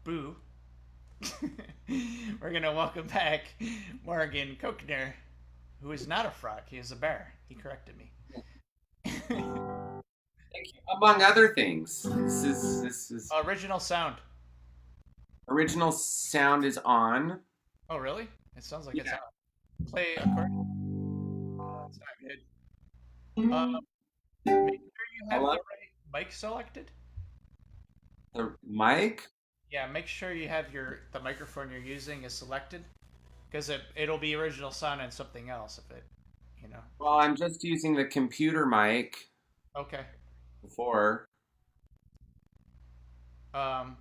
Boo. We're gonna welcome back Morgan Cochneuer, who is not a frog. He is a bear. He corrected me. Thank you. Among other things, this is Original sound. original sound is on. Oh, really? It sounds like it's Yeah. on. Play accordion. That's not good. Make sure you have Hello? the right mic selected. The mic? Yeah, make sure you have the microphone you're using is selected, because it'll be original sound and something else if it, you know. Well, I'm just using the computer mic Okay. before.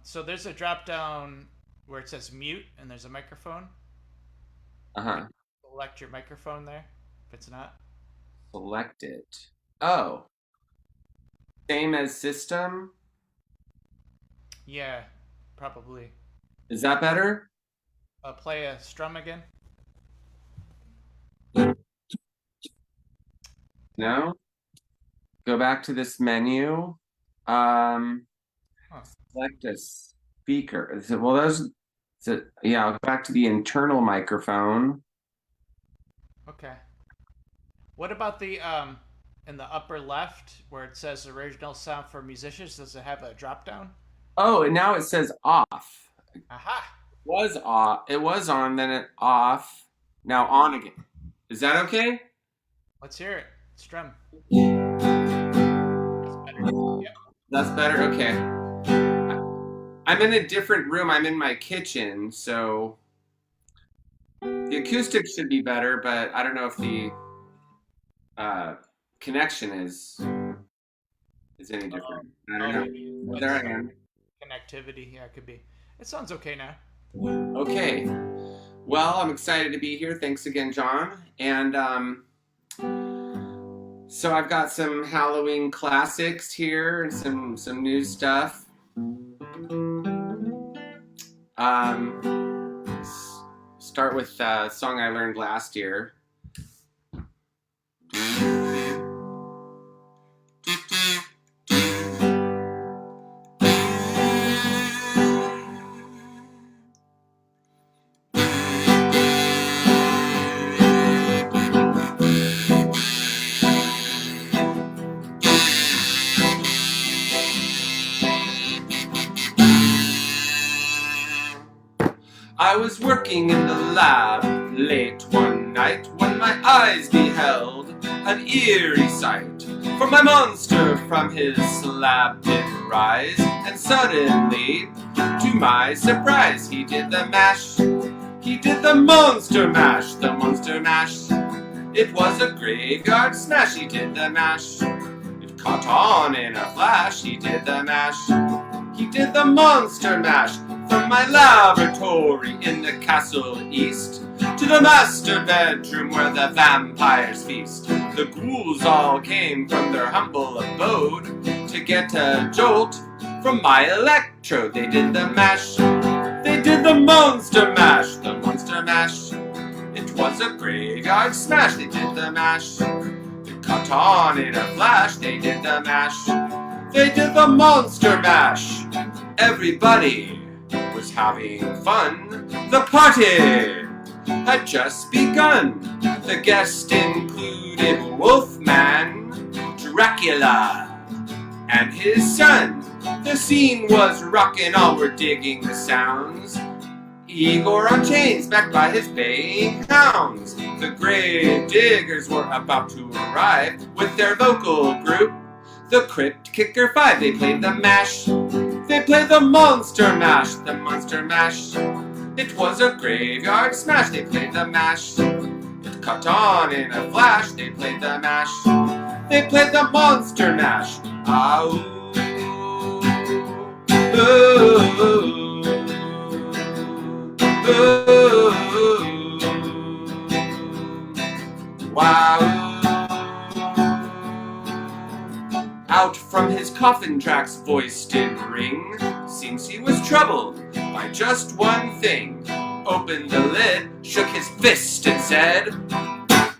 So there's a drop down where it says mute, and there's a microphone. Can Uh-huh. you select your microphone there? If it's not. Select it. Oh, same as system. Yeah, probably. Is that better? Play a strum again. No? Go back to this menu. Um, Huh. Select a speaker. Well, yeah, I'll go back to the internal microphone. Okay. What about the in the upper left where it says original sound for musicians? Does it have a drop down? Oh, and now it says off. Aha! Was off. It was on, then it off. Now on again. Is that okay? Let's hear it. Strum. That's better. Yep. That's better. Okay. I'm in a different room. I'm in my kitchen, so the acoustics should be better, but I don't know if the uh, connection is any different. I don't know. Maybe But there it's I am. connectivity. Yeah, it could be. It sounds okay now. Okay. Well, I'm excited to be here. Thanks again, John. And so I've got some Halloween classics here and some new stuff. Start with a song I learned last year. I was working in the lab late one night when my eyes beheld an eerie sight. For my monster from his slab did rise, and suddenly, to my surprise, he did the mash. He did the monster mash, the monster mash. It was a graveyard smash, he did the mash. It caught on in a flash, he did the mash. He did the monster mash from my laboratory in the castle east to the master bedroom where the vampires feast. The ghouls all came from their humble abode to get a jolt from my electrode. They did the mash. They did the monster mash, the monster mash. It was a graveyard smash. They did the mash. It caught on in a flash. They did the mash. They did the monster mash. Everybody was having fun. The party had just begun. The guests included Wolfman, Dracula, and his son. The scene was rockin', all were digging the sounds. Igor on chains, backed by his baying hounds. The grave diggers were about to arrive with their vocal group, the Crypt Kicker Five. They played the mash. They played the monster mash, the monster mash. It was a graveyard smash. They played the mash. It caught on in a flash. They played the mash. They played the monster mash. Ah, ooh, ooh, ooh, wow. Out from his coffin track's voice did ring. Seems he was troubled by just one thing. Opened the lid, shook his fist and said,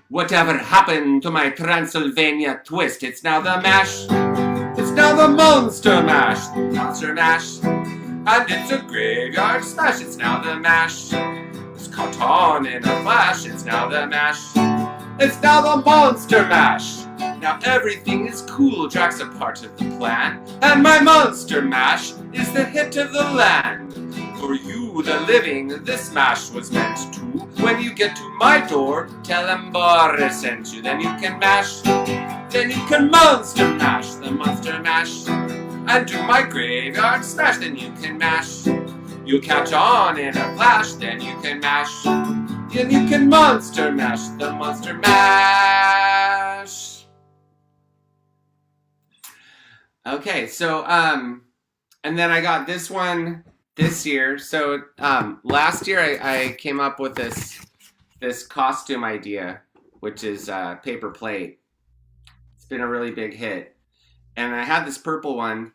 "Whatever happened to my Transylvania twist? It's now the mash. It's now the monster mash. Monster mash. And it's a graveyard smash, it's now the mash. It's caught on in a flash, it's now the mash. It's now the monster mash. Now everything is cool, Jack's a part of the plan. And my monster mash is the hit of the land. For you, the living, this mash was meant to. When you get to my door, tell them Boris sent you. Then you can mash, then you can monster mash, the monster mash. And do my graveyard smash, then you can mash. You'll catch on in a flash, then you can mash. Then you can monster mash, the monster mash. Okay, so, and then I got this one this year. So, last year I came up with this costume idea, which is paper plate. It's been a really big hit. And I had this purple one.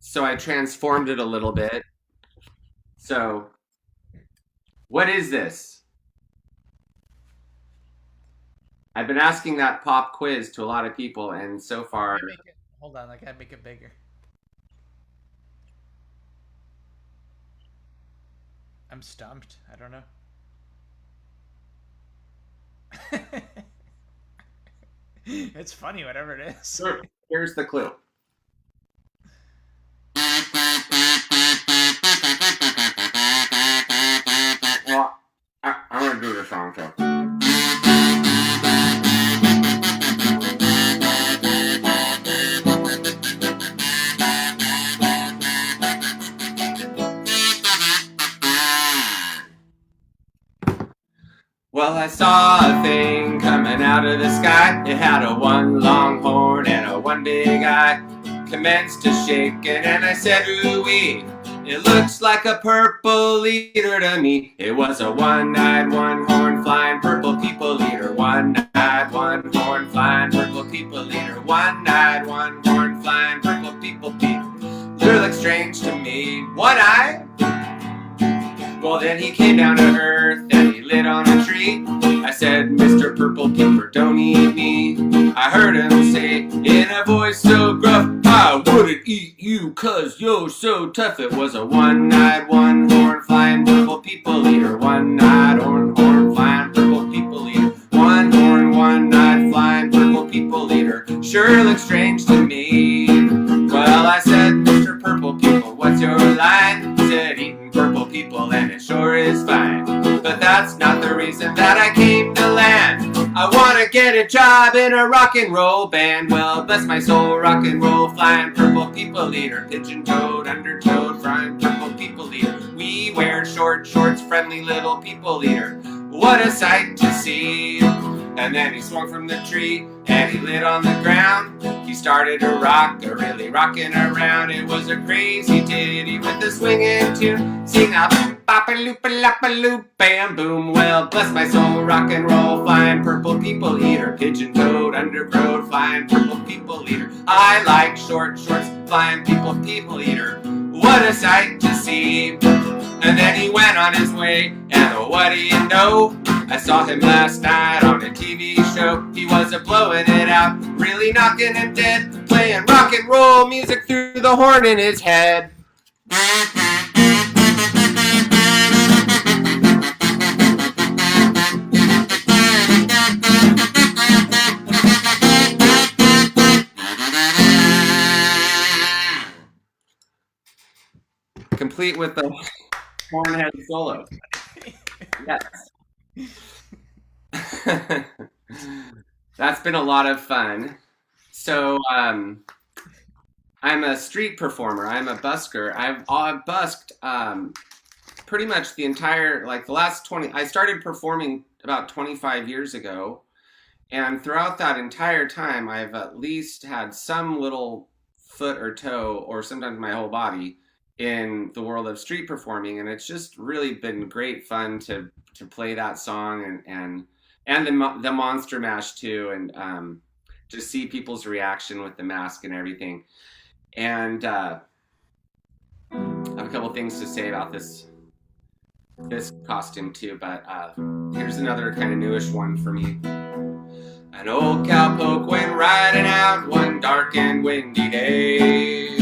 So I transformed it a little bit. So, what is this? I've been asking that pop quiz to a lot of people, and so far... Hold on, I gotta make it bigger. I'm stumped. I don't know. It's funny, whatever it is. Sure. Here's the clue. Well, I'm gonna do the song too. Well, I saw a thing coming out of the sky. It had a one long horn and a one big eye. Commenced to shaking and I said, ooh-wee. It looks like a purple eater to me. It was a one-eyed, one-horn flying purple people eater. One-eyed, one-horn flying purple people eater. One-eyed, one-horn flying purple people eater. Sure looks strange to me. One-eyed? Well, then he came down to earth and he lit on a tree. I said, Mr. Purple Peeper, don't eat me. I heard him say in a voice so gruff, I wouldn't eat you cause you're so tough. It was a one-eyed, one-horn flying purple people eater. One-eyed, horn flying purple people eater. One horn, one-eyed flying purple people eater. Sure looks strange to me. Well, I said, Mr. Purple People, what's your line? He said, eating purple people and it sure is fine. But that's not the reason that I came to land. I wanna get a job in a rock and roll band. Well, bless my soul, rock and roll, flying purple people eater. Pigeon-toed, under-toed, flying purple people eater. We wear short shorts, friendly little people eater. What a sight to see. And then he swung from the tree and he lit on the ground. He started to rock, really rocking around. It was a crazy ditty with a swinging tune. Sing a bop-a-loop-a-lop-a-loop, bam, boom. Well, bless my soul, rock and roll, flying purple people eater. Pigeon-toed, undergrowth, flying purple people eater. I like short shorts, flying people eater. What a sight to see. And then he went on his way, and what do you know? I saw him last night on a TV show. He was blowing it out, really knocking him dead, playing rock and roll music through the horn in his head. Complete with the horn-head solo. Yes. That's been a lot of fun. So, I'm a street performer. I'm a busker. I've busked pretty much the entire, like the last 20, I started performing about 25 years ago. And throughout that entire time, I've at least had some little foot or toe, or sometimes my whole body, in the world of street performing, and it's just really been great fun to play that song and the Monster Mash too, and to see people's reaction with the mask and everything. And I have a couple things to say about this costume too, but here's another kind of newish one for me. An old cowpoke went riding out one dark and windy day.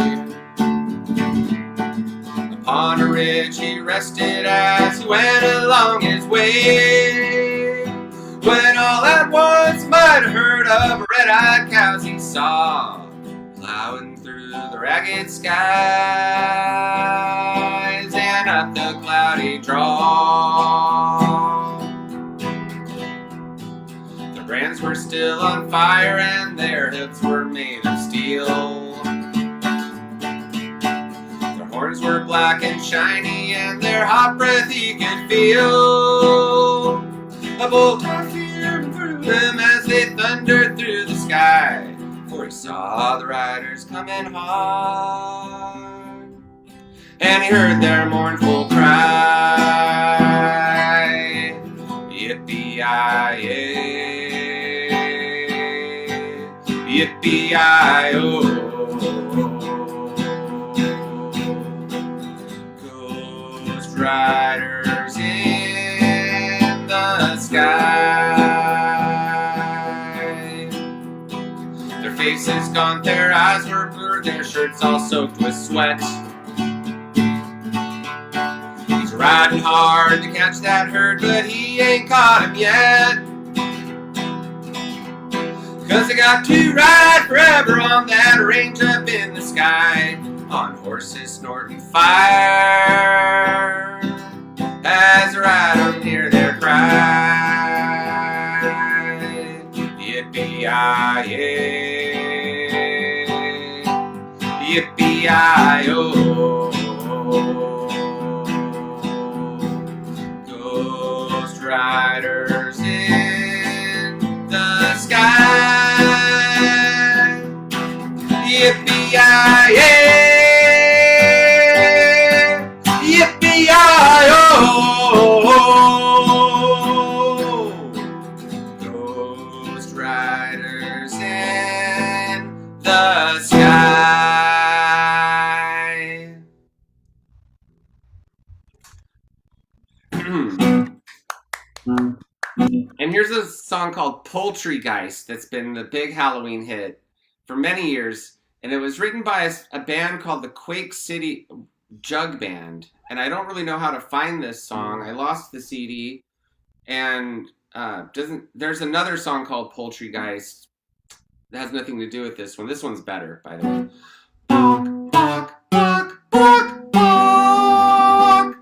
upon a ridge he rested as he went along his way. When all at once might a herd of red-eyed cows he saw, plowing through the ragged skies and up the cloudy draw. Their brands were still on fire and their hips were made of steel. Their horns were black and shiny and their hot breath he could feel. A bolt of fear through them as they thundered through the sky, for he saw the riders coming hard, and he heard their mournful cry, yippee-yi-yay, yippee-yi-oh. Ghost riders in the sky. Their faces gaunt, their eyes were blurred, their shirts all soaked with sweat. He's riding hard to catch that herd, but he ain't caught him yet. 'Cause they got to ride forever on that range up in the sky, on horses snorting fire, as they ride them near their cry, yippee-yi-yay, yippee-yi-oh. Ghost riders in the sky, yippee-yi-yay, yippee-yi-oh. Ghost riders in the sky. And here's a song called Poultrygeist that's been the big Halloween hit for many years. And it was written by a band called the Quake City Jug Band. And I don't really know how to find this song. I lost the CD. And there's another song called Poultrygeist that has nothing to do with this one. This one's better, by the way. Bawk, bawk, bawk, bawk, bawk,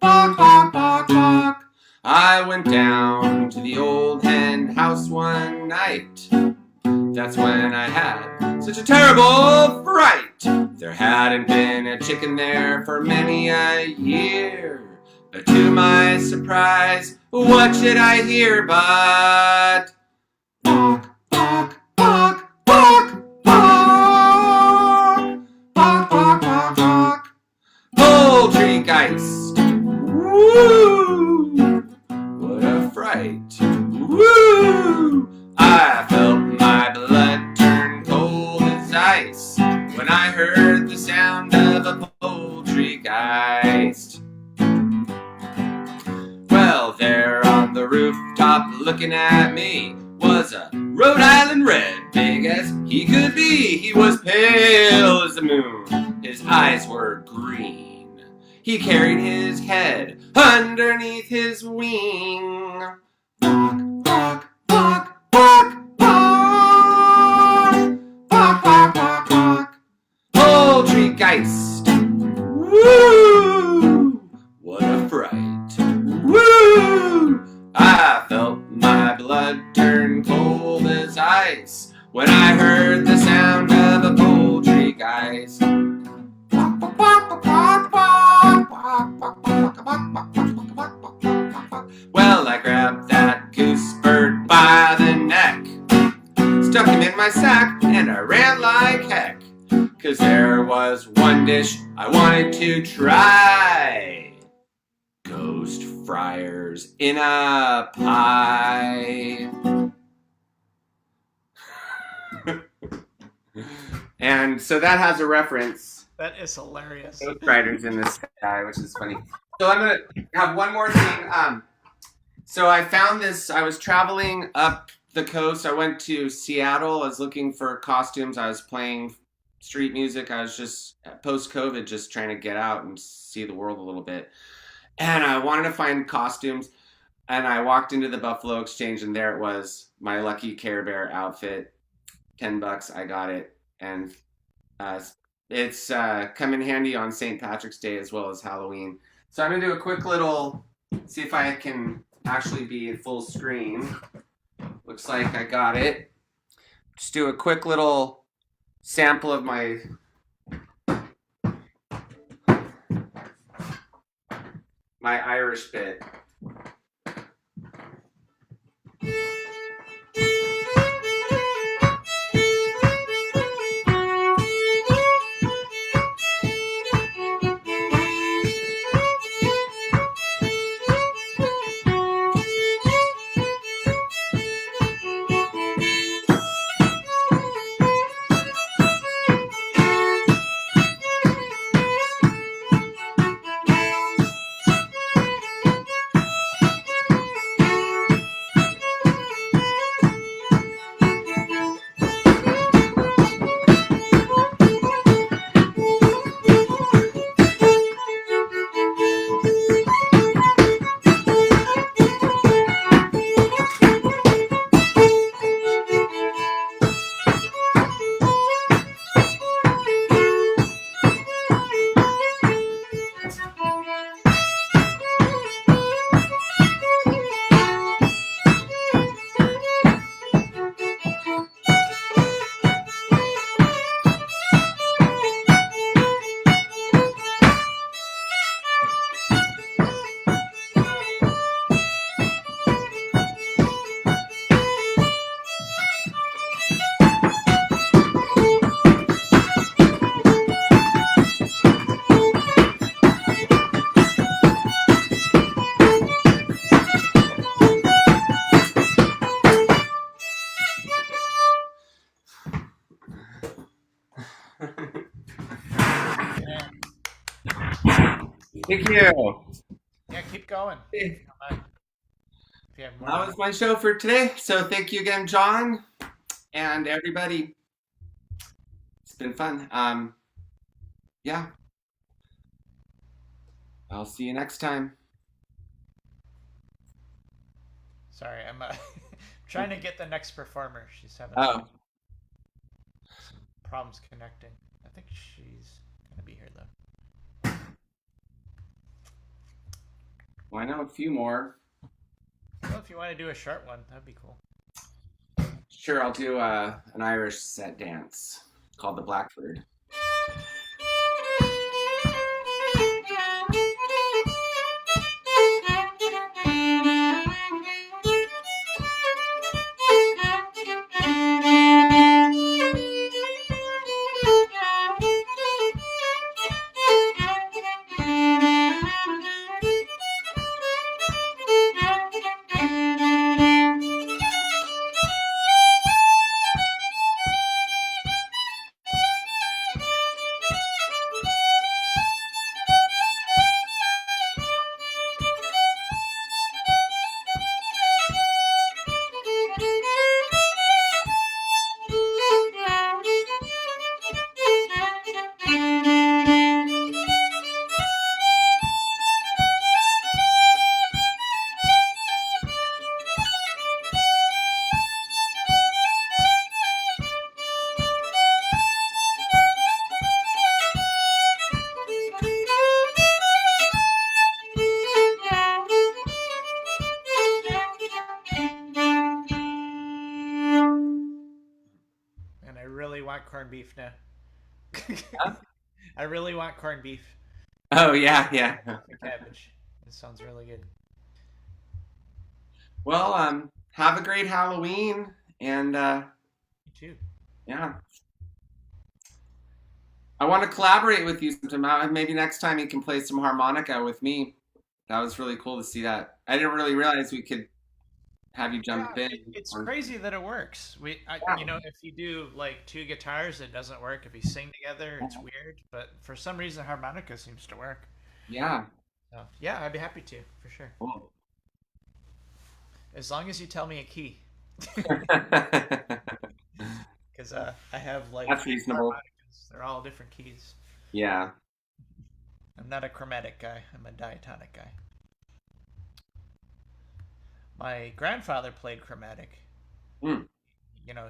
bawk, bawk, bawk, bawk. I went down to the old hen house one night. That's when I had such a terrible fright. There hadn't been a chicken there for many a year. But to my surprise, what should I hear but bawk, bawk, bawk, bawk, bawk, bawk, bawk, bawk, bawk. Poultrygeist. Woo! What a fright. Woo! I felt my blood turn cold as ice when I heard the sound of a poultrygeist. Well, there on the rooftop looking at me was a Rhode Island Red, big as he could be. He was pale as the moon, his eyes were green. He carried his head underneath his wing. Bawk, bawk, bawk, bawk, bawk, bawk, bawk, bawk, bawk. Poultrygeist. Woo! What a fright. Woo! I felt my blood turn cold as ice when I heard the sound of a poultrygeist. Well, I grabbed that goose bird by the neck, stuck him in my sack, and I ran like heck. 'Cause there was one dish I wanted to try. Ghost fryers in a pie. And so that has a reference. That is hilarious. Ghost riders in the sky, which is funny. So I'm going to have one more thing. So I found this. I was traveling up the coast. I went to Seattle. I was looking for costumes. I was playing street music. I was just post COVID, just trying to get out and see the world a little bit, and I wanted to find costumes. And I walked into the Buffalo Exchange, and there it was, my lucky Care Bear outfit. $10, I got it, and uh, it's come in handy on St. Patrick's Day as well as Halloween. So I'm gonna do a quick little, see if I can actually be in full screen. Looks like I got it. Just do a quick little sample of my Irish bit. Thank you. Yeah, keep going. If you have more. That was my show for today. So thank you again, John, and everybody. It's been fun. Yeah. I'll see you next time. Sorry, I'm trying to get the next performer. She's having Oh, some problems connecting. I think she's gonna be here though. well, I know a few more. Well, if you want to do a short one, that'd be cool. Sure, I'll do an Irish set dance called the Blackbird. And I really want corned beef now. Huh? I really want corned beef. Oh yeah, yeah. The cabbage. It sounds really good. Well, have a great Halloween, and You too. yeah, I want to collaborate with you sometime. Maybe next time you can play some harmonica with me. That was really cool to see that. I didn't really realize we could have you Yeah, jump in. it's crazy that it works. Yeah, You know, if you do like two guitars, it doesn't work. If you sing together, it's weird. But for some reason, harmonica seems to work. yeah. So yeah, I'd be happy to for sure. Cool. As long as you tell me a key, That's because I have like reasonable. harmonicas They're all different keys. Yeah. I'm not a chromatic guy. I'm a diatonic guy. My grandfather played chromatic. Mm.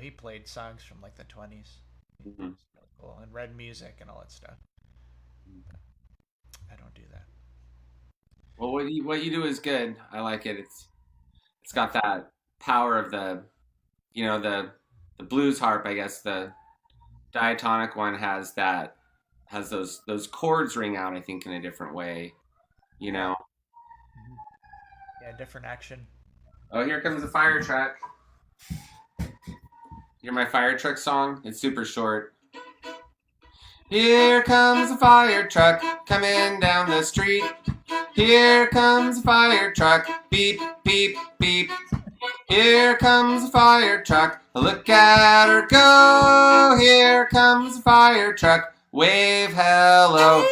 He played songs from like the 20s. Mhm. It's really cool. And read music and all that stuff. I don't do that. Well, what you do is good. I like it. It's got that power of the blues harp. I guess the diatonic one has those chords ring out. I think in a different way. You Yeah. know. Mhm. Yeah, different action. Oh, here comes a fire truck. Hear my fire truck song? It's super short. Here comes a fire truck coming down the street. Here comes a fire truck. Beep, beep, beep. Here comes a fire truck. Look at her go. Here comes a fire truck. Wave hello.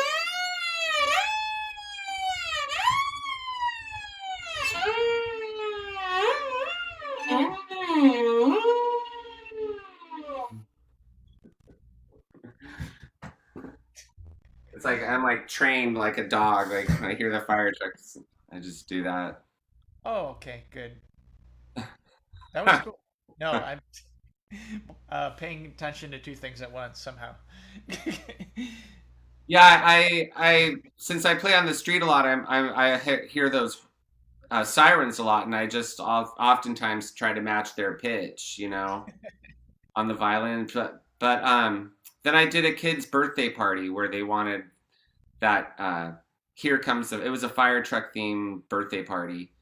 It's like I'm like trained like a dog. Like when I hear the fire trucks, I just do that. Oh, okay, good. That was cool. No, I'm paying attention to two things at once somehow. Yeah, I since I play on the street a lot, hear those sirens a lot, and I just oftentimes try to match their pitch, on the violin. But then I did a kid's birthday party where they wanted that. Here comes it was a fire truck themed birthday party,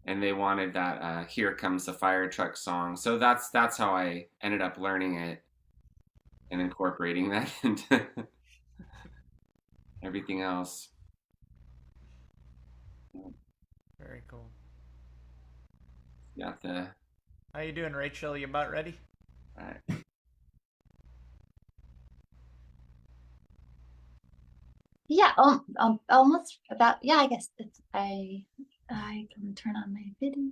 and they wanted that. Here comes the fire truck song. So that's how I ended up learning it and incorporating that into everything else. Very cool. Got the How you doing, Rachel? You about ready? right. Yeah, almost about, yeah, I guess I can turn on my video.